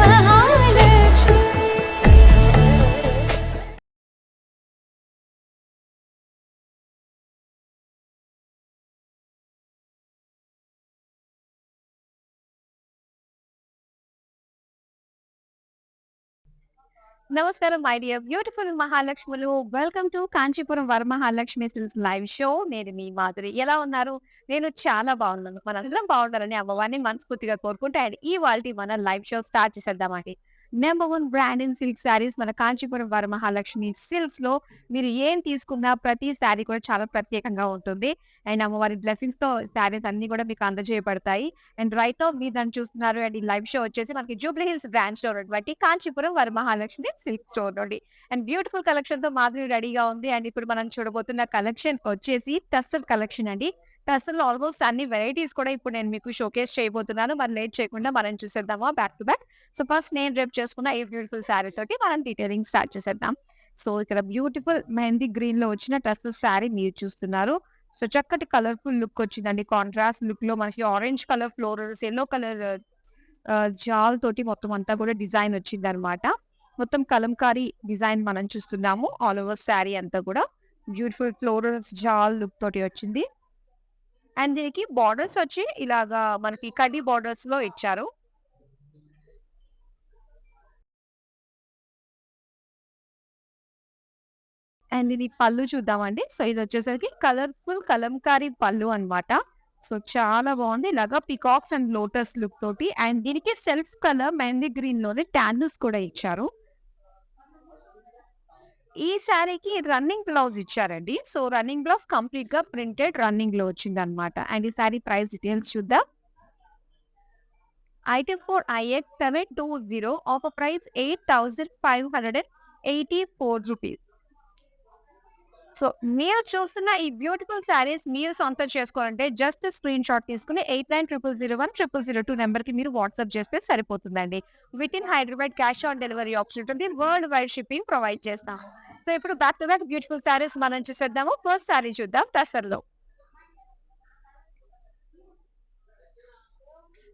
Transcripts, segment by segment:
వరమహాలక్ష్మి నమస్కారం my dear beautiful మహాలక్ష్ములు. Welcome to Kanchipuram Varamahalakshmi silks live show. నేను మీ మాధురి. ఎలా ఉన్నారు? నేను చాలా బాగున్నాను. మనందరం బాగుండాలని అమ్మవారిని మనస్ఫూర్తిగా కోరుకుంటూ అండ్ ఇవాల్టి మన లైవ్ షో స్టార్ట్ చేసేద్దామండి. Number 1 brand in silk sarees మన కాంచీపురం వరమహాలక్ష్మి సిల్క్స్‌లో మీరు ఏం తీసుకున్నా ప్రతి శారీ కూడా చాలా ప్రత్యేకంగా ఉంటుంది. అండ్ అమ్మవారి బ్లెస్సింగ్స్‌తో శారీస్ అన్నీ కూడా మీకు అందజేయబడతాయి. అండ్ రైట్ నౌ మీరు దాన్ని చూస్తున్నారు. అండ్ ఈ లైవ్ షో వచ్చేసి మనకి జూబ్లీ హిల్స్ బ్రాంచ్‌లో ఉన్నటువంటి కాంచీపురం వరమహాలక్ష్మి సిల్క్ స్టోర్ నుండి. అండ్ బ్యూటిఫుల్ కలెక్షన్‌తో మాధురి రెడీగా ఉంది. అండ్ ఇప్పుడు మనం చూడబోతున్న కలెక్షన్ వచ్చేసి టస్సర్ కలెక్షన్ అండి. టస్సర్‌లో ఆల్మోస్ట్ అన్ని వెరైటీస్ కూడా ఇప్పుడు నేను మీకు షోకేస్ చేయబోతున్నాను. మరి లేట్ చేయకుండా మనం చూసేద్దామా back to back. So first నేను రేపు చేసుకున్న ఈ బ్యూటిఫుల్ శారీ తోటి మనం డీటెయిలింగ్ స్టార్ట్ చేసేద్దాం. సో ఇక్కడ బ్యూటిఫుల్ మెహందీ గ్రీన్‌లో వచ్చిన టస్సర్ శారీ మీరు చూస్తున్నారు. సో చక్కటి కలర్‌ఫుల్ లుక్ వచ్చిందండి. కాంట్రాస్ట్ లుక్‌లో మనకి orange colour florals, yellow colour జాల్ తోటి మొత్తం అంతా కూడా డిజైన్ వచ్చిందనమాట. మొత్తం కలంకారీ డిజైన్ మనం చూస్తున్నాము. ఆల్ ఓవర్ శారీ అంతా కూడా బ్యూటిఫుల్ ఫ్లోరల్స్ జాల్ లుక్ తోటి వచ్చింది. అండ్ దీనికి బార్డర్స్ వచ్చి ఇలాగా మనకి కడ్డీ బార్డర్స్‌లో ఇచ్చారు. అండ్ ఇది పళ్ళు చూద్దామండి. సో ఇదొచ్చేసరికి కలర్‌ఫుల్ కలంకారీ పళ్ళు అన్నమాట. సో చాలా బాగుంది. ఇలాగా పీకాక్స్ అండ్ లోటస్ లుక్ తోటి అండ్ దీనికి సెల్ఫ్ కలర్ మెహందీ గ్రీన్‌లోనే టాండూస్ కూడా ఇచ్చారు. ఈ శారీకి రన్నింగ్ బ్లౌజ్ ఇచ్చారండి. సో రన్నింగ్ బ్లౌజ్ కంప్లీట్‌గా ప్రింటెడ్ రన్నింగ్‌లో వచ్చిందన్నమాట. అండ్ ఈ శారీ ప్రైస్ డీటెయిల్స్ చూద్దాం. Item code IX720 offer price 8,584 rupees. So మీరు చూస్తున్న ఈ బ్యూటిఫుల్ శారీస్ మీరు సొంతం చేసుకోవాలంటే జస్ట్ స్క్రీన్ షాట్ తీసుకుని 8900010002 నెంబర్‌కి మీరు వాట్సాప్ చేస్తే సరిపోతుందండి. With in Hyderabad cash on delivery option ఉంటుంది. వరల్డ్ వైడ్ షిప్పింగ్ ప్రొవైడ్ చేస్తాం. సో ఇప్పుడు back to back beautiful saris మనం చూసేద్దాము. ఫస్ట్ శారీ చూద్దాం టసర్‌లో.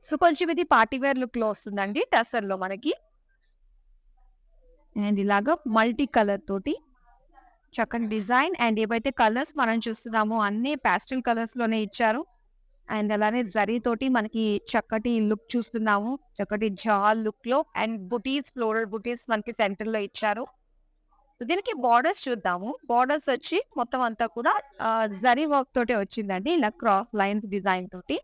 సో కొంచెం ఇది పార్టీ వేర్ లుక్‌లో వస్తుందండి టసర్‌లో మనకి. అండ్ ఇలాగా మల్టీ కలర్ తోటి చక్కని డిజైన్ అండ్ ఏవైతే కలర్స్ మనం చూస్తున్నామో అన్ని పాస్టల్ కలర్స్ లోనే ఇచ్చారు. అండ్ అలానే జరీ తోటి మనకి చక్కటి లుక్ చూస్తున్నాము. చక్కటి జాల్ లుక్ లో అండ్ బుటీస్ ఫ్లోరల్ బుటీస్ మనకి సెంటర్ లో ఇచ్చారు. దీనికి బార్డర్స్ చూద్దాము. బార్డర్స్ వచ్చి మొత్తం అంతా కూడా జరీ వర్క్ తోటి వచ్చిందండి. ఇలా క్రాస్ లైన్స్ డిజైన్ తోటి.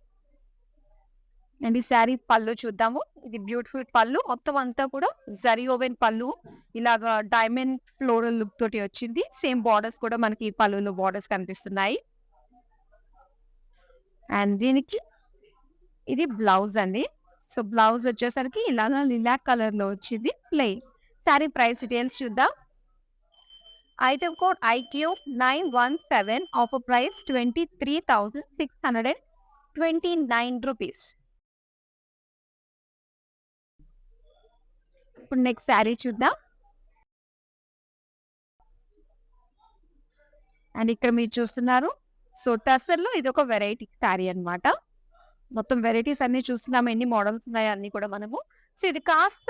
అండ్ ఈ శారీ పళ్ళు చూద్దాము. ఇది బ్యూటిఫుల్ పళ్ళు మొత్తం అంతా కూడా జరీ ఓవెన్ పళ్ళు. ఇలాగా డైమండ్ ఫ్లోరల్ లుక్ తోటి వచ్చింది. సేమ్ బార్డర్స్ కూడా మనకి పళ్ళులో బార్డర్స్ కనిపిస్తున్నాయి. అండ్ దీనికి ఇది బ్లౌజ్ అండి. సో బ్లౌజ్ వచ్చేసరికి ఇలాగా లిలాక్ కలర్ లో వచ్చింది ప్లెయిన్. శారీ ప్రైస్ డీటెయిల్స్ చూద్దాం. Item code IQ917 offer price 23,629 rupees. ఇప్పుడు నెక్స్ట్ శారీ చూద్దాం. అండ్ ఇక్కడ మీరు చూస్తున్నారు. సో టసర్‌లో ఇదొక వెరైటీ శారీ అన్నమాట. మొత్తం వెరైటీస్ అన్నీ చూస్తున్నాము. ఎన్ని మోడల్స్ ఉన్నాయో అన్నీ కూడా మనము. సో ఇది కాస్త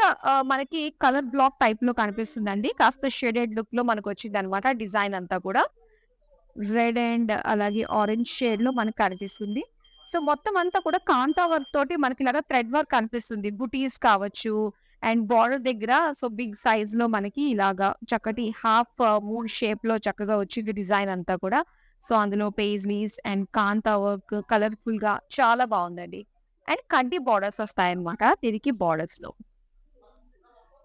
మనకి కలర్ బ్లాక్ టైప్‌లో కనిపిస్తుందండి. కాస్త షేడెడ్ లుక్‌లో మనకొచ్చిందన్నమాట డిజైన్ అంతా కూడా. రెడ్ అండ్ అలాగే ఆరెంజ్ షేడ్‌లో మనకు కనిపిస్తుంది. సో మొత్తం అంతా కూడా కాంతా వర్క్ తోటి మనకి ఇలాగా థ్రెడ్ వర్క్ కనిపిస్తుంది. బుటీస్ కావచ్చు అండ్ బార్డర్ దగ్గర సో బిగ్ సైజ్‌లో మనకి ఇలాగా చక్కటి హాఫ్ మూన్ షేప్‌లో చక్కగా వచ్చింది డిజైన్ అంతా కూడా. సో అందులో పేజ్లీస్ అండ్ కాంతా వర్క్ కలర్‌ఫుల్‌గా చాలా బావుందండి. అండ్ కంటి బార్డర్స్ వస్తాయన్నమాట దీనికి బార్డర్స్‌లో.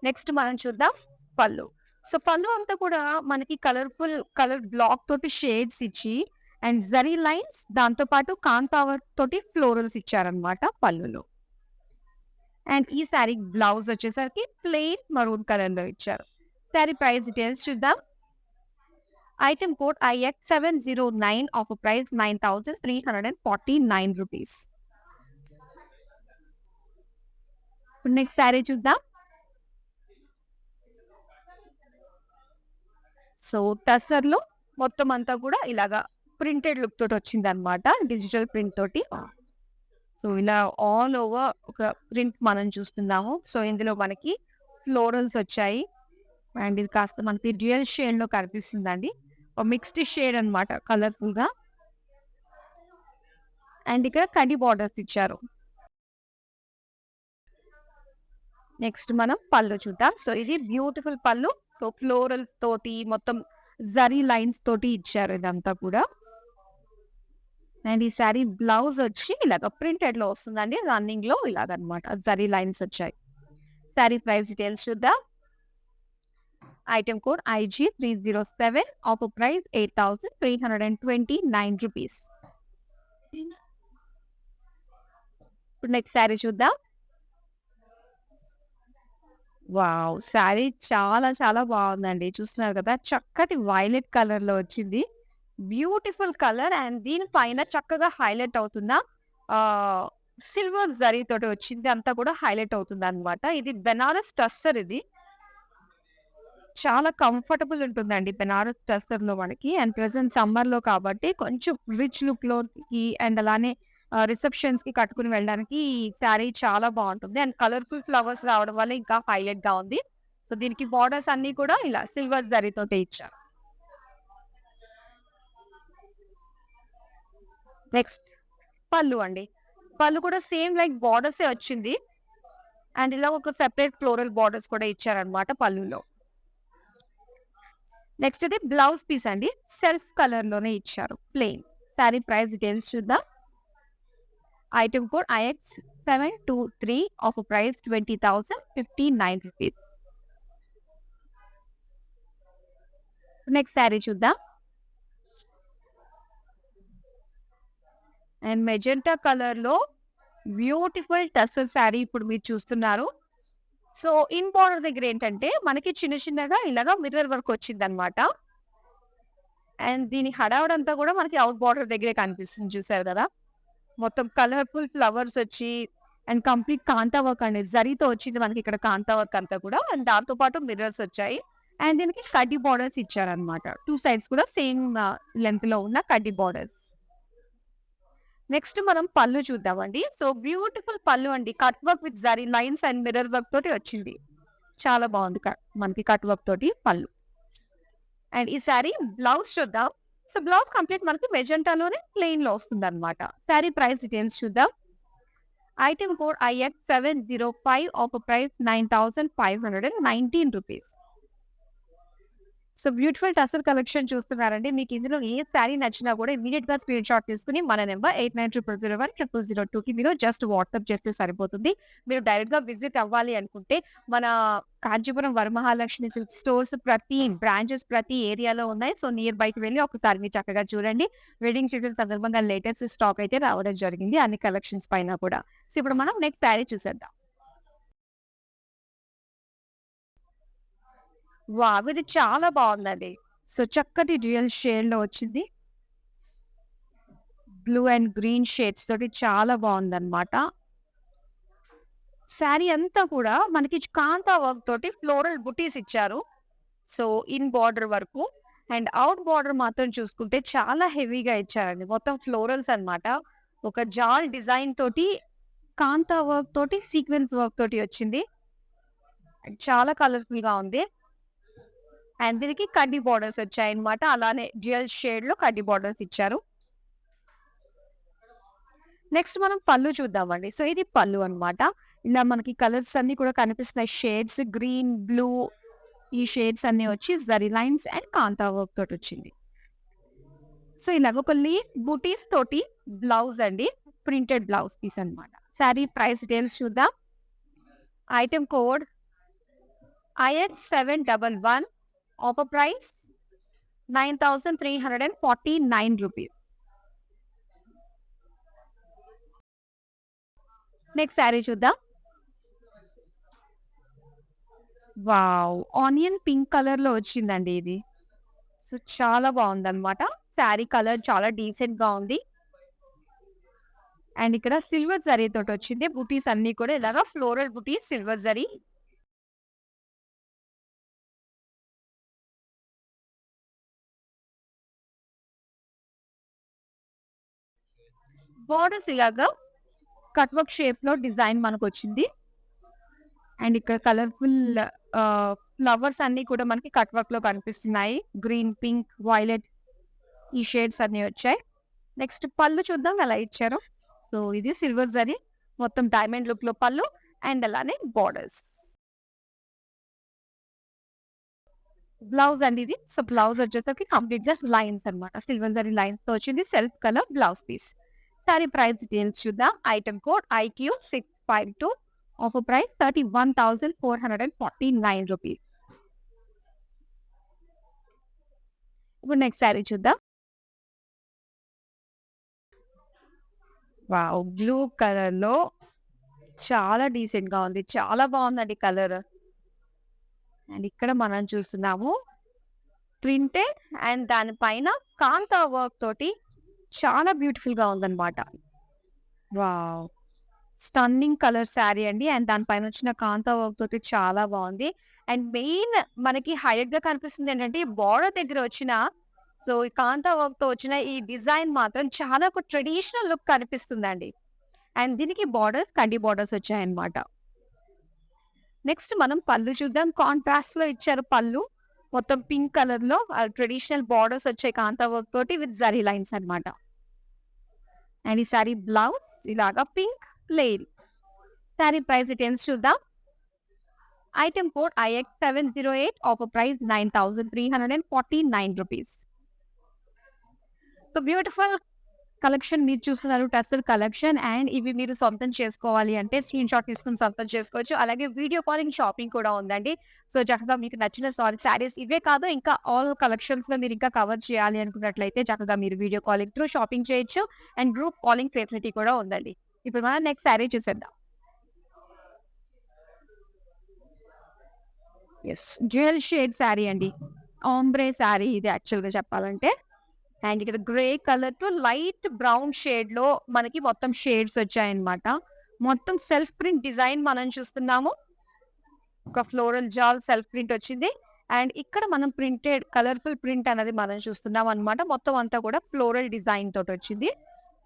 నెక్స్ట్ మనం చూద్దాం పళ్ళు. సో పళ్ళు అంతా కూడా మనకి కలర్‌ఫుల్ కలర్ బ్లాక్ తోటి షేడ్స్ ఇచ్చి అండ్ జరీ లైన్స్ దాంతో పాటు కాంతా వర్క్ తోటి ఫ్లోరల్స్ ఇచ్చారన్నమాట పళ్ళులో. అండ్ ఈ శారీ బ్లౌజ్ వచ్చేసరికి ప్లెయిన్ మరూన్ కలర్‌లో ఇచ్చారు. శారీ ప్రైస్ డీటెయిల్స్ చూద్దాం. Item code IX709 offer price 9,349 rupees. ఇప్పుడు నెక్స్ట్ శారీ చూద్దాం. సో టసర్‌లో మొత్తం అంతా కూడా ఇలాగా ప్రింటెడ్ లుక్ తోటి వచ్చిందన్నమాట. డిజిటల్ ప్రింట్ తోటి. సో, ఇలా ఆల్ ఓవర్ ఒక ప్రింట్ మనం చూస్తున్నాము. సో, ఇందులో మనకి ఫ్లోరల్స్ వచ్చాయి. అండ్ ఇది కాస్త మనకి డ్యూయల్ షేడ్‌లో కనిపిస్తుందండి. ఒక మిక్స్డ్ షేడ్ అన్నమాట కలర్‌ఫుల్‌గా. అండ్ ఇక్కడ కడ్డీ బోర్డర్స్ ఇచ్చారు. నెక్స్ట్ మనం పళ్ళు చూద్దాం. సో, ఇది బ్యూటిఫుల్ పళ్ళు. సో, ఫ్లోరల్స్ తోటి మొత్తం జరీ లైన్స్ తోటి ఇచ్చారు ఇదంతా కూడా. అండ్ ఈ సారీ బ్లౌజ్ వచ్చి ఇలాగ ప్రింటెడ్‌లో వస్తుందండి. రన్నింగ్‌లో ఇలాగనమాట జరీ లైన్స్ వచ్చాయి. సారీ ప్రైస్ డీటెయిల్స్ చూద్దాం. Item code IG307. Offer price 8,329 rupees. ఇప్పుడు నెక్స్ట్ సారీ చూద్దాం. వావ్! సారీ చాలా చాలా బావుందండి. చూస్తున్నారు కదా! చక్కటి వైలెట్ కలర్‌లో వచ్చింది. బ్యూటిఫుల్ కలర్ అండ్ దీని పైన చక్కగా హైలైట్ అవుతున్న ఆహ్, సిల్వర్ జరీతోటి వచ్చింది. అంతా కూడా హైలైట్ అవుతుందన్నమాట. ఇది బెనారస్ టస్సర్ ఇది. చాలా కంఫర్టబుల్ ఉంటుందండి బెనారస్ టస్సర్‌లో మనకి. అండ్ ప్రెజెంట్ సమ్మర్‌లో కాబట్టి కొంచెం రిచ్ లుక్‌లోకి అండ్ అలానే రిసెప్షన్స్‌కి కట్టుకొని వెళ్ళడానికి ఈ శారీ చాలా బావుంటుంది. అండ్ కలర్‌ఫుల్ ఫ్లవర్స్ రావడం వల్ల ఇంకా హైలైట్‌గా ఉంది. సో, దీనికి బోర్డర్స్ అన్నీ కూడా ఇలా సిల్వర్ జరీతోటే ఇచ్చారు. నెక్స్ట్ పళ్ళు అండి. పళ్ళు కూడా సేమ్ లైక్ బోర్డర్సే వచ్చింది. అండ్ ఇలా ఒక సెపరేట్ ఫ్లోరల్ బోర్డర్స్ కూడా ఇచ్చారన్నమాట పళ్ళులో. నెక్స్ట్ ఇది బ్లౌజ్ పీస్ అండి. సెల్ఫ్ కలర్‌లోనే ఇచ్చారు. ప్లెయిన్. సారీ ప్రైస్ డీటెయిల్స్ చూద్దాం. Item code IX723. Offer price 20,059 rupees. Next sari చూద్దాం. అండ్ మెజెంటా కలర్‌లో బ్యూటిఫుల్ టస్సర్ సారీ ఇప్పుడు మీరు చూస్తున్నారు. సో, ఇన్ బోర్డర్ దగ్గర ఏంటంటే మనకి చిన్న చిన్నగా ఇలాగా మిర్రర్ వర్క్ వచ్చిందన్నమాట. అండ్ దీని హడావుడంతా కూడా మనకి ఔట్ బోర్డర్ దగ్గరే కనిపిస్తుంది చూసారు కదా! మొత్తం కలర్‌ఫుల్ ఫ్లవర్స్ వచ్చి అండ్ కంప్లీట్ కాంతా వర్క్ అండి. జరీతో వచ్చింది మనకి ఇక్కడ కాంతా వర్క్ అంతా కూడా. అండ్ దాంతో పాటు మిర్రర్స్ వచ్చాయి. అండ్ దీనికి కడ్డీ బోర్డర్స్ ఇచ్చారన్నమాట. 2 సైడ్స్ కూడా సేమ్ లెంగ్త్‌లో ఉన్న కడ్డీ బోర్డర్స్. నెక్స్ట్ మనం పళ్ళు చూద్దామండి. సో, బ్యూటిఫుల్ పళ్ళు అండి. Cut work with zari lines and mirror work తోటి వచ్చింది. చాలా బావుంది. మనకి కట్ వర్క్ తోటి పళ్ళు. అండ్ ఈ సారీ బ్లౌజ్ చూద్దాం. సో, బ్లౌజ్ కంప్లీట్ మనకి మెజెంటాలోనే ప్లెయిన్‌లో వస్తుందన్నమాట. సారీ ప్రైస్ డీటెయిల్స్ చూద్దాం. Item code IX705. Offer price 9,519 rupees. So, beautiful tussar collection చూస్తున్నారండి. మీకు ఇందులో ఏ సారీ నచ్చినా కూడా ఇమ్మీడియేట్‌గా స్క్రీన్ షాట్ తీసుకొని మన నంబర్ 8900010002కి మీరు జస్ట్ వాట్సాప్ చేస్తే సరిపోతుంది. మీరు డైరెక్ట్‌గా విజిట్ అవ్వాలి అనుకుంటే మన కాంచీపురం వరమహాలక్ష్మి సిల్క్ స్టోర్స్ ప్రతి బ్రాంచెస్ ప్రతి ఏరియాలో ఉన్నాయి. సో, నియర్ బైకి వెళ్లి ఒకసారి మీరు చక్కగా చూడండి. వెడ్డింగ్ సీజన్ సందర్భంగా లేటెస్ట్ స్టాక్ అయితే రావడం జరిగింది. అన్ని కలెక్షన్స్ పైన కూడా. సో, ఇప్పుడు మనం నెక్స్ట్ సారీ చూసేద్దాం. వావ్! ఇది చాలా బావుందండి. సో, చక్కటి డ్యూయల్ షేడ్‌లో వచ్చింది. బ్లూ అండ్ గ్రీన్ షేడ్స్ తోటి చాలా బావుందన్నమాట. శారీ అంతా కూడా మనకి కాంతా వర్క్ తోటి ఫ్లోరల్ బుటీస్ ఇచ్చారు. సో, ఇన్ బోర్డర్ వరకు. అండ్ ఔట్ బోర్డర్ మాత్రం చూసుకుంటే చాలా హెవీగా ఇచ్చారండి. మొత్తం ఫ్లోరల్స్ అన్నమాట. ఒక జాల్ డిజైన్ తోటి కాంతా వర్క్ తోటి సీక్వెన్స్ వర్క్ తోటి వచ్చింది. చాలా కలర్‌ఫుల్‌గా ఉంది. అండ్ దీనికి కడ్డీ బోర్డర్స్ వచ్చాయన్నమాట. అలానే డ్యూయల్ షేడ్‌లో కడ్డీ బోర్డర్స్ ఇచ్చారు. నెక్స్ట్ మనం పళ్ళు చూద్దామండి. సో, ఇది పళ్ళు అన్నమాట. ఇలా మనకి కలర్స్ అన్నీ కూడా కనిపిస్తున్నాయి. షేడ్స్ గ్రీన్, బ్లూ ఈ షేడ్స్ అన్నీ వచ్చి zari lines and kantha work తోటొచ్చింది. సో, ఇలాగ ఒక లీఫ్ బూటీస్ తోటి బ్లౌజ్ అండి. ప్రింటెడ్ బ్లౌజ్ పీస్ అన్నమాట. సారీ ప్రైస్ డీటెయిల్స్ చూద్దాం. Item code IX711. Offer price 9,349 rupees. Next sari చూద్దాం. వావ్! ఆనియన్ పింక్ కలర్‌లో వచ్చిందండి ఇది. సో, చాలా బావుందన్నమాట. శారీ కలర్ చాలా డీసెంట్‌గా ఉంది. అండ్ ఇక్కడ సిల్వర్ జరీతోటొచ్చింది. బుటీస్ అన్నీ కూడా ఇలాగా ఫ్లోరల్ బుటీస్ సిల్వర్ జరీ. బోర్డర్స్ ఇలాగా కట్ వర్క్ షేప్ లో డిజైన్ మనకు వచ్చింది. అండ్ ఇక్కడ కలర్ఫుల్ ఫ్లవర్స్ అన్ని కూడా మనకి కట్ వర్క్ లో కనిపిస్తున్నాయి. గ్రీన్, పింక్, వైలెట్ ఈ షేడ్స్ అన్ని వచ్చాయి. నెక్స్ట్ పళ్ళు చూద్దాం ఎలా ఇచ్చారో. సో ఇది సిల్వర్ జరీ మొత్తం డైమండ్ లుక్ లో పళ్ళు అండ్ అలానే బార్డర్స్. బ్లౌజ్ అండి ఇది. సో బ్లౌజ్ వచ్చేసరికి కంప్లీట్ గా లైన్స్ అన్నమాట. సిల్వర్ జరీ లైన్స్ తో వచ్చింది. Self colour blouse piece. Sari price details చూద్దాం. Item code IQ652. Offer price 31,449 rupees. ఇప్పుడు నెక్స్ట్ సారీ చూద్దాం. వావ్! బ్లూ కలర్ లో చాలా డీసెంట్ గా ఉంది. చాలా బాగుందండి కలర్. అండ్ ఇక్కడ మనం చూస్తున్నాము ప్రింటెడ్ అండ్ దానిపైన కాంతా వర్క్ తోటి చాలా బ్యూటిఫుల్ గా ఉందన్నమాట. వావ్! స్టన్నింగ్ కలర్ శారీ అండి. అండ్ దానిపైన వచ్చిన కాంతా వర్క్ తోటి చాలా బాగుంది. అండ్ మెయిన్ మనకి హైలైట్ గా కనిపిస్తుంది ఏంటంటే ఈ బార్డర్ దగ్గర వచ్చిన సో ఈ కాంతా వర్క్ తో వచ్చిన ఈ డిజైన్ మాత్రం చాలా ఒక ట్రెడిషనల్ లుక్ కనిపిస్తుందండి. అండ్ దీనికి బార్డర్స్ కడ్డీ బార్డర్స్ వచ్చాయన్నమాట. నెక్స్ట్ మనం పళ్ళు చూద్దాం. కాంట్రాస్ట్ లో ఇచ్చారు పళ్ళు. మొత్తం పింక్ కలర్ లో ట్రెడిషనల్ బార్డర్స్ వచ్చాయి కాంతా వర్క్ తోటి విత్ జరీ లైన్స్ అన్నమాట. అండ్ ఈ సారీ బ్లౌజ్ ఇలాగా pink plain. Sari price details చూద్దాం. Item code IX708. Offer price 9,349 rupees. So beautiful collection మీరు చూస్తున్నారు టస్సర్ కలెక్షన్. అండ్ ఇవి మీరు సొంతం చేసుకోవాలి అంటే స్క్రీన్ షాట్ తీసుకుని సొంతం చేసుకోవచ్చు. అలాగే వీడియో కాలింగ్ షాపింగ్ కూడా ఉందండి. సో చక్కగా మీకు నచ్చిన శారీస్ ఇవే కాదు ఇంకా ఆల్ కలెక్షన్స్ లో మీరు ఇంకా కవర్ చేయాలి అనుకున్నట్లయితే చక్కగా మీరు వీడియో కాలింగ్ త్రూ షాపింగ్ చేయొచ్చు. అండ్ గ్రూప్ కాలింగ్ ఫెసిలిటీ కూడా ఉందండి. ఇప్పుడు మనం నెక్స్ట్ శారీ చూసేద్దాం. ఎస్, డ్యూయల్ షేడ్ శారీ అండి. ఆంబ్రే శారీ ఇది యాక్చువల్ గా చెప్పాలంటే. అండ్ ఇక్కడ grey colour to light brown shade లో మనకి మొత్తం షేడ్స్ వచ్చాయన్నమాట. మొత్తం సెల్ఫ్ ప్రింట్ డిజైన్ మనం చూస్తున్నాము. ఒక ఫ్లోరల్ జాల్ సెల్ఫ్ ప్రింట్ వచ్చింది. అండ్ ఇక్కడ మనం ప్రింటెడ్ కలర్ఫుల్ ప్రింట్ అనేది మనం చూస్తున్నాం అన్నమాట. మొత్తం అంతా కూడా ఫ్లోరల్ డిజైన్ తోటి వచ్చింది.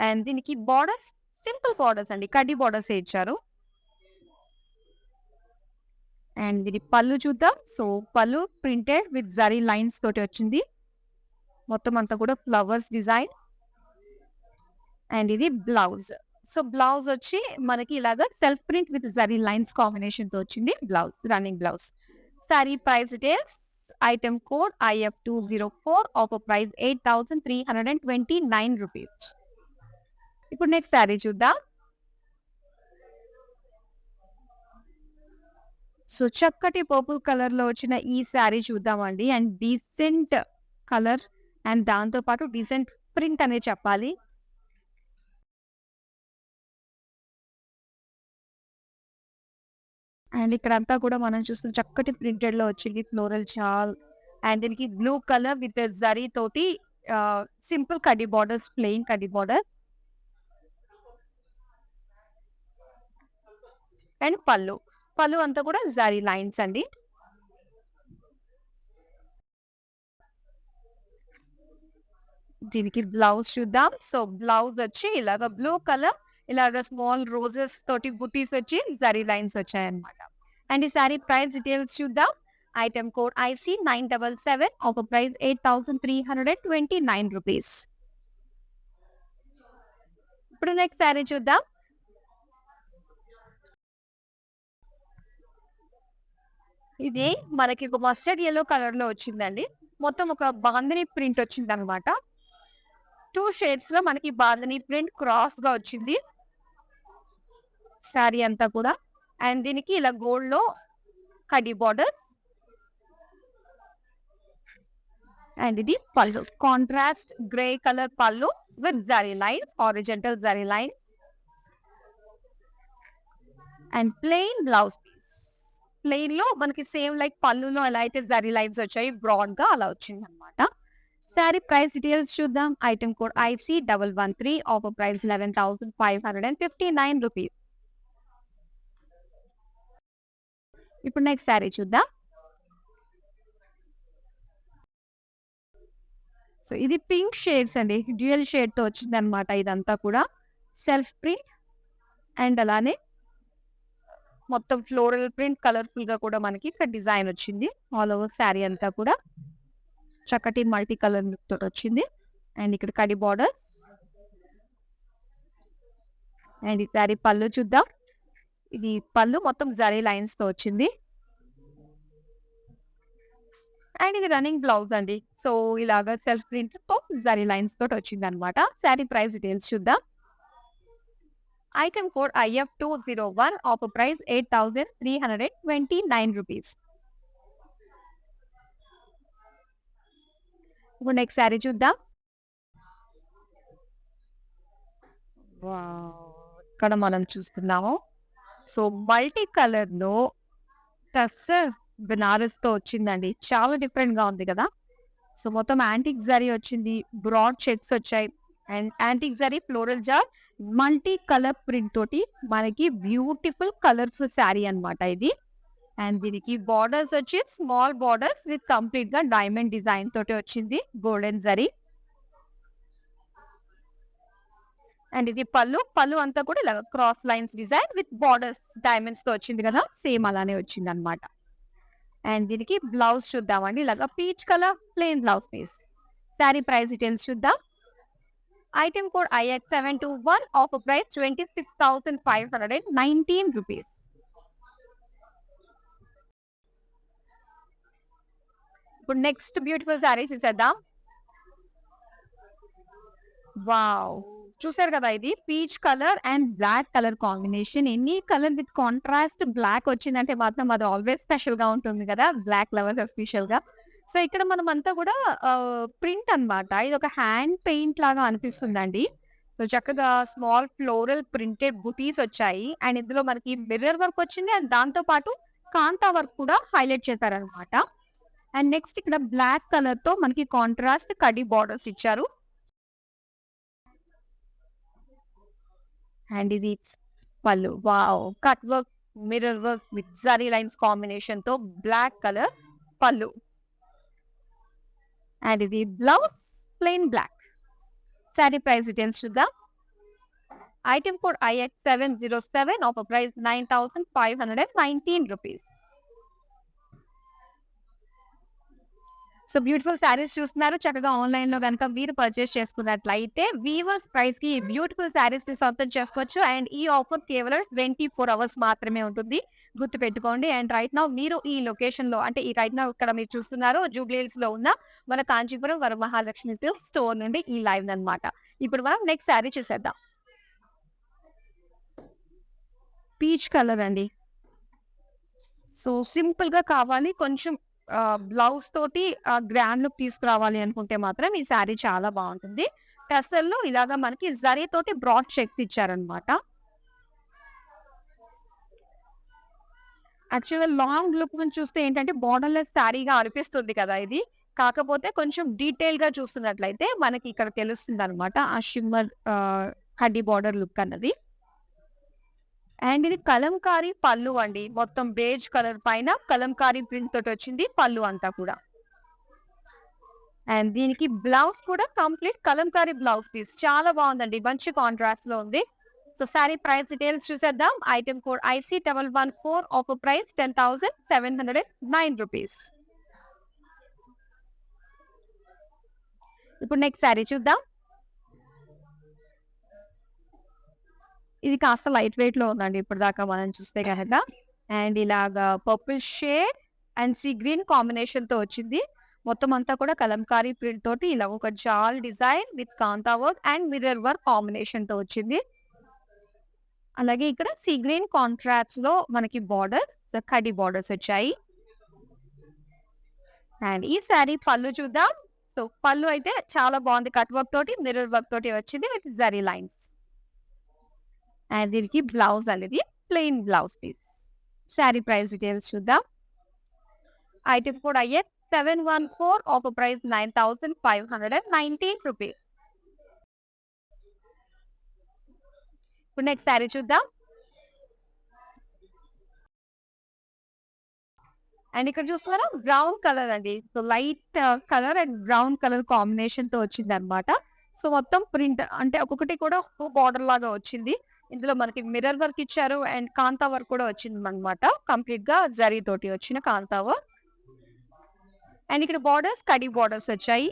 అండ్ దీనికి బార్డర్స్ సింపుల్ బార్డర్స్ అండి, కడ్డీ బార్డర్స్ ఇచ్చారు. అండ్ ఇది పళ్ళు చూద్దాం. సో పళ్ళు ప్రింటెడ్ విత్ జరీ లైన్స్ తోటి వచ్చింది. మొత్తం అంతా కూడా ఫ్లవర్స్ డిజైన్. అండ్ ఇది బ్లౌజ్. సో బ్లౌజ్ వచ్చి మనకి ఇలాగా self print with zari lines combination తో వచ్చింది blouse, running blouse. Sorry price details. Item code IF204. Offer price 8,329 rupees. ఇప్పుడు నెక్స్ట్ సారీ చూద్దాం. సో చక్కటి పర్పుల్ కలర్ లో వచ్చిన ఈ శారీ చూద్దామండి. అండ్ డీసెంట్ కలర్ అండ్ దాంతో పాటు డీసెంట్ ప్రింట్ అనే చెప్పాలి. అండ్ ఇక్కడ అంతా కూడా మనం చూస్తున్న చక్కటి ప్రింటెడ్ లో వచ్చింది ఫ్లోరల్ చాల్. అండ్ దీనికి బ్లూ కలర్ విత్ జరీ తోటి సింపుల్ కడ్డీ బార్డర్స్, ప్లెయిన్ కడ్డీ బార్డర్స్. అండ్ పళ్ళు అంతా కూడా జరీ లైన్స్ అండి. దీనికి బ్లౌజ్ చూద్దాం. సో బ్లౌజ్ వచ్చి ఇలాగ బ్లూ కలర్, ఇలాగ స్మాల్ రోజెస్ తోటి బుటీస్ వచ్చి జరీ లైన్స్ వచ్చాయన్నమాట. అండ్ ఈ సారీ ప్రైస్ డీటెయిల్స్ చూద్దాం. Item code IC977. Offer price 8,329 rupees. ఇప్పుడు నెక్స్ట్ సారీ చూద్దాం. ఇది మనకి ఒక మస్టర్డ్ yellow కలర్ లో వచ్చిందండి. మొత్తం ఒక బాందిని ప్రింట్ వచ్చింది అనమాట. 2 షేడ్స్ లో మనకి బాందిని ప్రింట్ క్రాస్ గా వచ్చింది శారీ అంతా కూడా. అండ్ దీనికి ఇలా గోల్డ్ లో కడ్డీ బార్డర్. అండ్ ఇది pallu, contrast grey colour pallu with zari lines, horizontal zari lines. And plain blouse piece. Plain లో మనకి సేమ్ లైక్ పళ్ళులో ఎలా అయితే జరీ లైన్స్ వచ్చాయి బ్రాడ్ గా అలా వచ్చింది అనమాట. శారీ ప్రైస్ డీటెయిల్స్ చూద్దాం. Item code IC113. Offer price 11,559 rupees. ఇప్పుడు నెక్స్ట్ శారీ చూద్దాం. సో ఇది పింక్ షేడ్స్ అండి, డ్యూయల్ షేడ్ తో వచ్చింది అనమాట. ఇదంతా కూడా సెల్ఫ్ ప్రింట్ అండ్ అలానే మొత్తం ఫ్లోరల్ ప్రింట్ కలర్‌ఫుల్‌గా కూడా మనకి ఇక్కడ డిజైన్ వచ్చింది. ఆల్ ఓవర్ శారీ అంతా కూడా చక్కటి మల్టీ కలర్ లుక్ తోటొచ్చింది. అండ్ ఇక్కడ కడి బోర్డర్స్. అండ్ ఈ శారీ పళ్ళు చూద్దాం. ఇది పళ్ళు మొత్తం జరీ లైన్స్‌తో వచ్చింది. అండ్ ఇది రన్నింగ్ బ్లౌజ్ అండి. సో, ఇలాగా సెల్ఫ్ ప్రింట్‌తో జరీ లైన్స్ తోటొచ్చిందనమాట. శారీ ప్రైస్ డీటెయిల్స్ చూద్దాం. Item code IF201 offer price 8,329 rupees. ఇప్పుడు నెక్స్ట్ శారీ చూద్దాం. వావ్! ఇక్కడ మనం చూస్తున్నాము. సో, మల్టీ కలర్‌లో టస్సర్ బెనారస్‌తో వచ్చిందండి. చాలా డిఫరెంట్‌గా ఉంది కదా! సో, మొత్తం యాంటిక్ జరీ వచ్చింది. బ్రాడ్ చెక్స్ వచ్చాయి. అండ్ యాంటిక్ జరీ ఫ్లోరల్ జార్ మల్టీ కలర్ ప్రింట్ తోటి మనకి బ్యూటిఫుల్ కలర్‌ఫుల్ శారీ అన్నమాట ఇది. అండ్ దీనికి బోర్డర్స్ వచ్చి స్మాల్ బోర్డర్స్ విత్ కంప్లీట్‌గా డైమండ్ డిజైన్ తోటి వచ్చింది. గోల్డెన్ జరీ. అండ్ ఇది పళ్ళు. పళ్ళు అంతా కూడా ఇలా cross lines design with borders డైమండ్స్‌తో వచ్చింది కదా! సేమ్ అలానే వచ్చిందన్నమాట. అండ్ దీనికి బ్లౌజ్ చూద్దామండి. ఇలాగా peach colour plain blouse piece. Sari price details చూద్దాం. Item code IX721 offer price 26,519 rupees. ఇప్పుడు నెక్స్ట్ బ్యూటిఫుల్ శారీ చూసేద్దాం. వావ్! చూసారు కదా! ఇది peach colour and black colour combination. Any colour with contrast black వచ్చిందంటే మాత్రం అది ఆల్వేస్ స్పెషల్‌గా ఉంటుంది కదా! బ్లాక్ లవర్స్ ఎస్పెషల్‌గా. సో, ఇక్కడ మనమంతా కూడా ప్రింట్ అన్నమాట. ఇదొక హ్యాండ్ పెయింట్ లాగా అనిపిస్తుందండి. సో, చక్కగా స్మాల్ ఫ్లోరల్ ప్రింటెడ్ బుటీస్ వచ్చాయి. అండ్ ఇందులో మనకి మిర్రర్ వర్క్ వచ్చింది. అండ్ దాంతో పాటు కాంతా వర్క్ కూడా హైలైట్ చేశారన్నమాట. అండ్ నెక్స్ట్ ఇక్కడ బ్లాక్ కలర్‌తో మనకి కాంట్రాస్ట్ కడ్డీ బోర్డర్స్ ఇచ్చారు. అండ్ ఇది pallu. Wow! Cut work, mirror work with zari lines కాంబినేషన్‌తో బ్లాక్ కలర్ పళ్ళు. అండ్ ఇది blouse plain black. Sari price details చూద్దాం. Item code IX707 offer price 9,519 rupees. So, beautiful saris చూస్తున్నారు. చక్కగా ఆన్‌లైన్‌లో గనుక మీరు పర్చేస్ చేసుకున్నట్లయితే వీవర్స్ ప్రైస్‌కి బ్యూటిఫుల్ శారీస్‌ని సొంతం చేసుకోవచ్చు. అండ్ ఈ ఆఫర్ కేవలం 24 అవర్స్ మాత్రమే ఉంటుంది. గుర్తుపెట్టుకోండి. అండ్ రైట్ నౌ మీరు ఈ లొకేషన్‌లో అంటే ఈ రైట్ నౌ ఇక్కడ మీరు చూస్తున్నారు జూబ్లీ హిల్స్‌లో ఉన్న మన కాంచీపురం వరమహాలక్ష్మి సిల్క్స్ స్టోర్ నుండి ఈ లైవ్ అన్నమాట. ఇప్పుడు మనం నెక్స్ట్ శారీ చూసేద్దాం. పీచ్ కలర్ అండి. సో, సింపుల్‌గా కావాలి. కొంచెం బ్లౌజ్ తోటి గ్రాండ్ లుక్ తీసుకురావాలి అనుకుంటే మాత్రం ఈ శారీ చాలా బావుంటుంది. టసల్‌లో ఇలాగా మనకి జరీ తోటి బ్రాడ్ చెక్స్ ఇచ్చారన్నమాట. యాక్చువల్‌గా లాంగ్ లుక్ నుంచి చూస్తే ఏంటంటే బోర్డర్‌లెస్ శారీగా అనిపిస్తుంది కదా ఇది. కాకపోతే కొంచెం డీటెయిల్‌గా చూస్తున్నట్లయితే మనకి ఇక్కడ తెలుస్తుందన్నమాట. ఆ షిమ్మర్ కడ్డీ బోర్డర్ లుక్ అన్నది. అండ్ ఇది కలంకారీ పళ్ళు అండి. మొత్తం బేజ్ కలర్ పైన కలంకారీ ప్రింట్ తోటి వచ్చింది పళ్ళు అంతా కూడా. అండ్ దీనికి బ్లౌజ్ కూడా కంప్లీట్ కలంకారీ బ్లౌజ్ పీస్. చాలా బావుందండి. మంచి కాంట్రాస్ట్‌లో ఉంది. సో, శారీ ప్రైస్ డీటెయిల్స్ చూసేద్దాం. Item code IC114 offer price 10,709 rupees. ఇప్పుడు నెక్స్ట్ శారీ చూద్దాం. ఇది కాస్త లైట్ వెయిట్‌లో ఉందండి ఇప్పటిదాకా మనం చూస్తే గనక. అండ్ ఇలాగా purple shade and sea green కాంబినేషన్‌తో వచ్చింది. మొత్తం అంతా కూడా కలంకారీ ప్రింట్ తోటి ఇలా ఒక jaal design with kantha work and mirror work కాంబినేషన్‌తో వచ్చింది. అలాగే ఇక్కడ సీ గ్రీన్ కాంట్రాస్ట్‌లో మనకి బోర్డర్స్ కడ్డీ బోర్డర్స్ వచ్చాయి. అండ్ ఈ శారీ పళ్ళు చూద్దాం. సో, పళ్ళు అయితే చాలా బావుంది. కట్ వర్క్ తోటి, మిర్రర్ వర్క్ తోటి వచ్చింది విత్ జరీ లైన్స్. అండ్ దీనికి బ్లౌజ్ అనేది plain blouse piece. Sari price details చూద్దాం. Item code IX714 offer price 9,519 rupees. ఇప్పుడు నెక్స్ట్ శారీ చూద్దాం. అండ్ ఇక్కడ చూస్తున్నారా బ్రౌన్ కలర్ అండి. So, light colour and brown colour కాంబినేషన్‌తో వచ్చిందన్నమాట. సో, మొత్తం ప్రింట్ అంటే ఒక్కొక్కటి కూడా బోర్డర్ లాగా వచ్చింది. ఇందులో మనకి మిర్రర్ వర్క్ ఇచ్చారు అండ్ కాంతా వర్క్ కూడా వచ్చిందనమాట. కంప్లీట్ గా జరీ తోటి వచ్చిన కాంతా వర్క్. అండ్ ఇక్కడ బార్డర్స్ కడి బార్డర్స్ వచ్చాయి.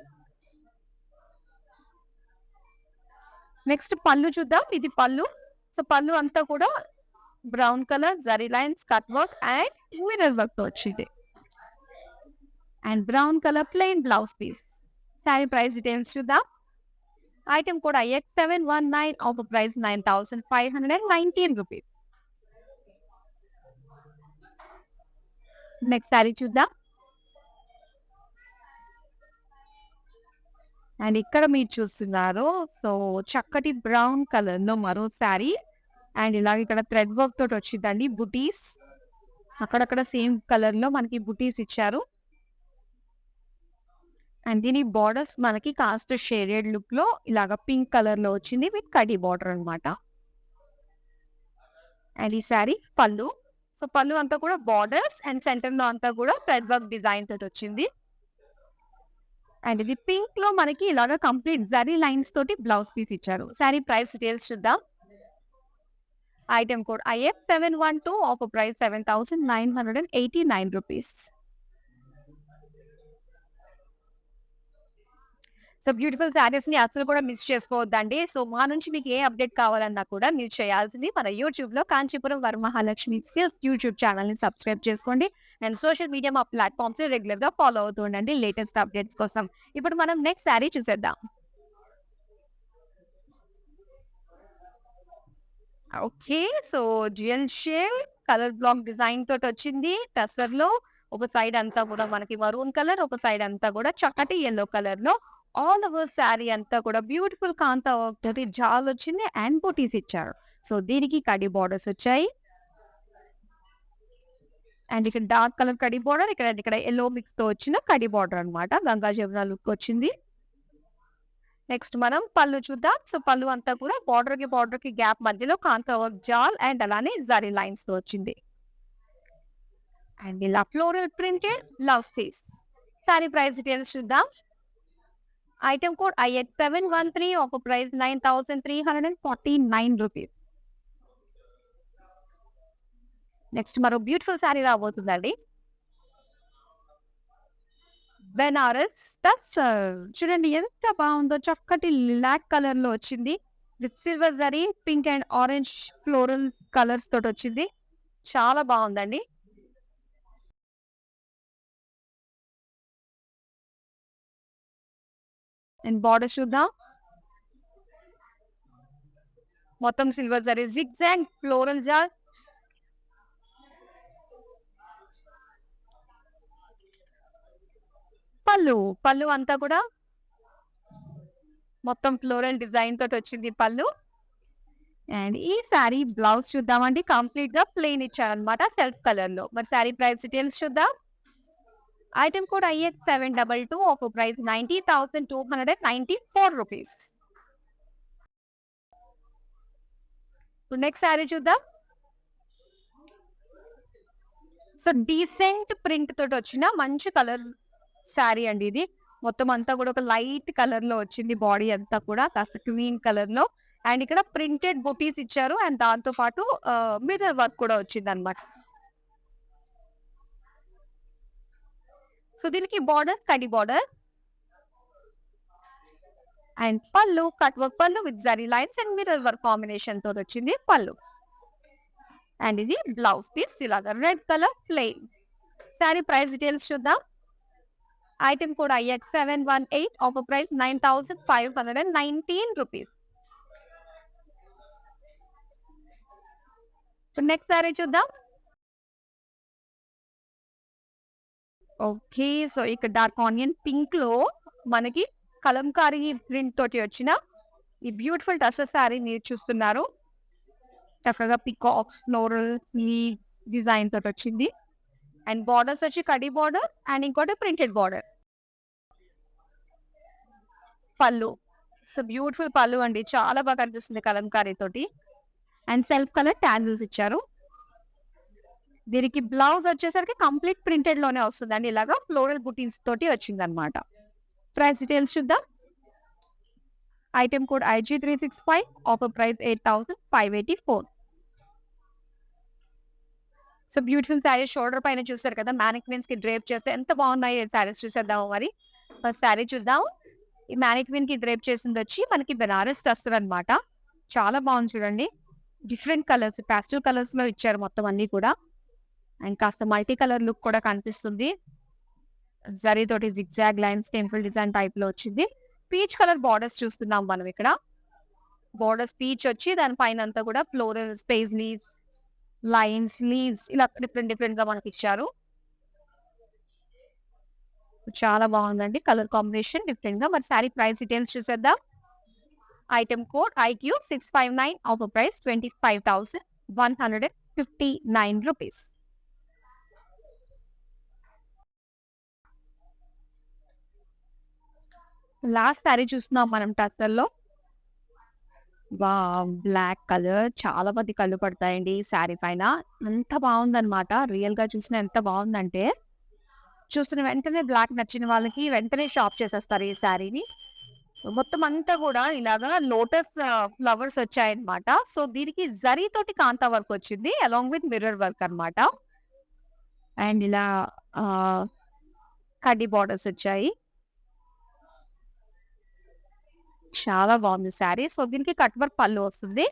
నెక్స్ట్ పళ్ళు చూద్దాం. ఇది పళ్ళు. సో పళ్ళు అంతా కూడా brown colour zari lines cut work and mirror work తో వచ్చింది. And brown colour plain blouse piece. Sari price details చూద్దాం. Item code IX719 offer price 9,519 rupees. Next sari చూద్దాం. అండ్ ఇక్కడ మీరు చూస్తున్నారు సో చక్కటి బ్రౌన్ కలర్ లో మరో శారీ అండ్ ఇలాగ ఇక్కడ థ్రెడ్ వర్క్ తోటి వచ్చిందండి. బుటీస్ అక్కడక్కడ సేమ్ కలర్ లో మనకి బుటీస్ ఇచ్చారు. అండ్ దీని బార్డర్స్ మనకి కాస్ట్ షేడెడ్ లుక్ లో ఇలాగ పింక్ కలర్ లో వచ్చింది విత్ కడి బార్డర్ అన్నమాట. అండ్ ఈ శారీ పళ్ళు. సో పళ్ళు అంతా కూడా బార్డర్స్ అండ్ సెంటర్ లో అంతా కూడా థ్రెడ్ వర్క్ డిజైన్ తోటి వచ్చింది. అండ్ ఇది పింక్ లో మనకి ఇలాగ కంప్లీట్ జరీ లైన్స్ తోటి బ్లౌజ్ పీస్ ఇచ్చారు. శారీ ప్రైస్ డీటెయిల్స్ చూద్దాం. Item code IF712 offer price 7,989 rupees. So beautiful saris ని అసలు కూడా మిస్ చేసుకోవద్దండి. సో మా నుంచి మీకు ఏ అప్డేట్ కావాలన్నా కూడా మీరు చేయాల్సింది మన యూట్యూబ్ లో Kanchipuram Varamahalakshmi silks YouTube channel ని సబ్స్క్రైబ్ చేసుకోండి. అండ్ సోషల్ మీడియా మా ప్లాట్ఫామ్స్ రెగ్యులర్ గా ఫాలో అవుతూ ఉండండి లేటెస్ట్ అప్డేట్స్ కోసం. ఇప్పుడు మనం నెక్స్ట్ శారీ చూసేద్దాం. Okay. So dual shade colour block design తోటి వచ్చింది. టసర్ లో ఒక సైడ్ అంతా కూడా మనకి మరూన్ కలర్, ఒక సైడ్ అంతా కూడా చక్కటి యెల్లో కలర్ లో ఆల్ ఓవర్ శారీ అంతా కూడా బ్యూటిఫుల్ కాంతా వర్క్ తోటి జాల్ వచ్చింది అండ్ బూటీస్ ఇచ్చారు. సో దీనికి కడి బార్డర్స్ వచ్చాయి. అండ్ ఇక్కడ డార్క్ కలర్ కడి బార్డర్, ఇక్కడ యెల్లో మిక్స్ తో వచ్చిన కడి బార్డర్ అన్నమాట. గంగా జమున లుక్ వచ్చింది. నెక్స్ట్ మనం పళ్ళు చూద్దాం. సో పళ్ళు అంతా కూడా బార్డర్ కి గ్యాప్ మధ్యలో కాంతా వర్క్ జాల్ అండ్ అలానే జరీ లైన్స్ తో వచ్చింది. అండ్ ఇలా floral printed blouse piece. Sari price details చూద్దాం. Item code IX713 offer price 9,349 rupees. Next మరో బ్యూటిఫుల్ శారీ రాబోతుందండి. బెనారస్ టస్సర్. చూడండి ఎంత బాగుందో, చక్కటి లిలాక్ కలర్ లో వచ్చింది with silver zari, pink and orange floral colours తోటి వచ్చింది. చాలా బాగుందండి. అండ్ బార్డర్ చూద్దాం. మొత్తం సిల్వర్ జరీ జిగ్జాగ్ ఫ్లోరల్ జార్. పళ్ళు అంతా కూడా మొత్తం ఫ్లోరల్ డిజైన్ తోటి వచ్చింది పళ్ళు. అండ్ ఈ శారీ బ్లౌజ్ చూద్దామండి. కంప్లీట్ గా ప్లెయిన్ ఇచ్చారనమాట సెల్ఫ్ కలర్ లో. మరి శారీ ప్రైస్ డీటెయిల్స్ చూద్దాం. Item code IX722 offer price 90,294 rupees. Next sari చూద్దాం. సో డీసెంట్ ప్రింట్ తోటి వచ్చిన మంచి కలర్ శారీ అండి ఇది. మొత్తం అంతా కూడా ఒక లైట్ కలర్ లో వచ్చింది. బాడీ అంతా కూడా కాస్త క్రీమ్ కలర్ లో అండ్ ఇక్కడ ప్రింటెడ్ బుటీస్ ఇచ్చారు అండ్ దాంతో పాటు మిర్రర్ వర్క్ కూడా వచ్చింది అనమాట. సో దీనికి బార్డర్ కడి border and pallu cut work pallu with zari lines and mirror work combination తో వచ్చింది పళ్ళు. అండ్ ఇది బ్లౌజ్ పీస్ ఇలాగా red colour plain. Sari price details చూద్దాం. Item code IX718 offer price 9,519 rupees. So next sari చూద్దాం. ఓకే. సో ఇక్కడ డార్క్ ఆనియన్ పింక్ లో మనకి Kalamkari print తోటి వచ్చిన ఈ బ్యూటిఫుల్ టసర్ శారీ మీరు చూస్తున్నారు. చక్కగా పికాక్స్ ఫ్లోరల్ డిజైన్ తోటి వచ్చింది అండ్ బార్డర్స్ వచ్చి కడి బార్డర్ అండ్ ఇంకోటి ప్రింటెడ్ బార్డర్. పళ్ళు. సో బ్యూటిఫుల్ పళ్ళు అండి, చాలా బాగా కనిపిస్తుంది కలంకారీ తోటి అండ్ సెల్ఫ్ కలర్ ట్యాజిల్స్ ఇచ్చారు. దీనికి బ్లౌజ్ వచ్చేసరికి కంప్లీట్ ప్రింటెడ్ లోనే వస్తుందండి. ఇలాగా ఫ్లోరల్ బుటీస్ తోటి వచ్చింది అనమాట. ప్రైస్ డీటెయిల్స్ చూద్దాం. Item code IG365, offer price 8,584. So beautiful saris shoulder పైన చూసారు కదా, మ్యానిక్విన్స్ కి డ్రేప్ చేస్తే ఎంత బాగున్నాయి శారీస్. చూసేద్దాము మరి. ఫస్ట్ శారీ చూద్దాం. ఈ మ్యానిక్విన్ కి డ్రేప్ చేసింది వచ్చి మనకి బెనారస్ టస్సర్ అన్నమాట. చాలా బాగుంది చూడండి. డిఫరెంట్ కలర్స్, పాస్టల్ కలర్స్ లో ఇచ్చారు మొత్తం అన్ని కూడా. అండ్ కాస్త మల్టీ కలర్ లుక్ కూడా కనిపిస్తుంది. జరీ తోటి zigzag lines, temple design type లో వచ్చింది. పీచ్ కలర్ బార్డర్స్ చూస్తున్నాం మనం ఇక్కడ. బార్డర్స్ పీచ్ వచ్చి దానిపైన అంతా కూడా floral space leaves, lines, leaves ఇలా డిఫరెంట్ గా మనకి ఇచ్చారు. చాలా బాగుందండి కలర్ కాంబినేషన్ డిఫరెంట్ గా. మరి సారీ ప్రైస్ డీటెయిల్స్ చూసేద్దాం. Item code IQ659, offer price 25,159 rupees. Last sorry చూస్తున్నాం మనం టస్సర్లో. బ్లాక్ కలర్ చాలా మంది కళ్ళు పడతాయండి ఈ శారీ పైన. ఎంత బాగుందన్నమాట. రియల్ గా చూసిన ఎంత బాగుందంటే చూసిన వెంటనే బ్లాక్ నచ్చిన వాళ్ళకి వెంటనే షాప్ చేసేస్తారు ఈ శారీని. మొత్తం అంతా కూడా ఇలాగా లోటస్ ఫ్లవర్స్ వచ్చాయన్నమాట. సో దీనికి జరీ తోటి కాంతా వర్క్ వచ్చింది అలాంగ్ విత్ మిర్రర్ వర్క్ అన్నమాట. అండ్ ఇలా కడ్డీ బార్డర్స్ వచ్చాయి. చాలా బాగుంది శారీ. సో దీనికి కట్ వర్క్ పళ్ళు వస్తుంది.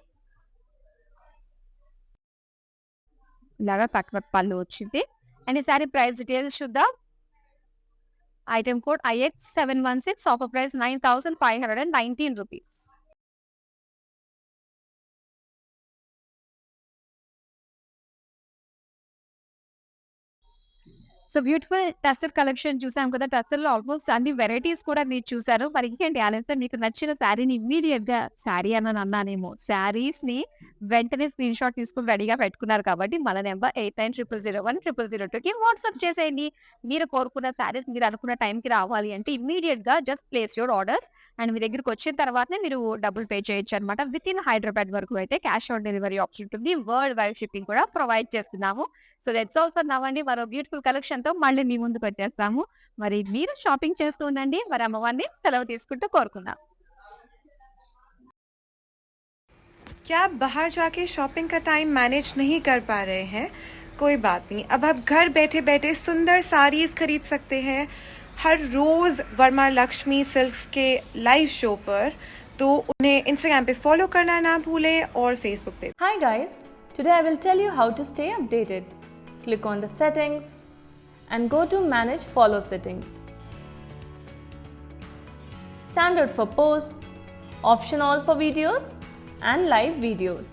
ఇలాగా కట్ వర్క్ పళ్ళు వచ్చింది. అండ్ ఈ శారీ ప్రైస్ డీటెయిల్స్ చూద్దాం. Item code IX716, offer price 9,519 rupees. So beautiful tussar collection చూసాం కదా. టస్సర్‌లో ఆల్మోస్ట్ అన్ని వెరైటీస్ కూడా మీరు చూసారు. మరి ఇంకేంటి ఆలస్యం, మీకు నచ్చిన శారీని ఇమ్మీడియేట్‌గా శారీ అని అన్నానేమో, శారీస్‌ని వెంటనే స్క్రీన్ షాట్ తీసుకొని రెడీగా పెట్టుకున్నారు కాబట్టి మన నెంబర్ 8900010002కి వాట్సాప్ చేసేయండి. మీరు కోరుకున్న శారీస్ మీరు అనుకున్న టైంకి రావాలి అంటే ఇమ్మీడియేట్‌గా just place your orders. And మీ దగ్గరికి వచ్చిన తర్వాతనే మీరు డబ్బులు పే చేయొచ్చు అనమాట. వితిన్ హైదరాబాద్ వరకు అయితే క్యాష్ ఆన్ డెలివరీ ఆప్షన్ ఉంటుంది. వరల్డ్ వైడ్ షిప్పింగ్ కూడా ప్రొవైడ్ చేస్తున్నాము. So that's all for now అండి. మరో బ్యూటిఫుల్ కలెక్షన్‌తో మళ్ళీ మీ ముందుకు వచ్చేస్తాము. మరి మీరు షాపింగ్ చేస్తూ ఉండండి. మరి అమ్మవారిని సెలవు తీసుకుంటూ కోరుకుందాం. क्या आप बाहर जाके शॉपिंग का टाइम मैनेज नहीं कर पा रहे हैं? कोई बात नहीं, अब आप घर बैठे बैठे सुंदर साड़ीज खरीद सकते हैं हर रोज वर्मा लक्ष्मी सिल्क्स के लाइव शो पर. तो उन्हें इंस्टाग्राम पे फॉलो करना ना भूलें और फेसबुक पे. Hi guys, today I will tell you how to stay updated. Click on the settings and go to manage follow settings. Standard for posts, option all for videos and live videos.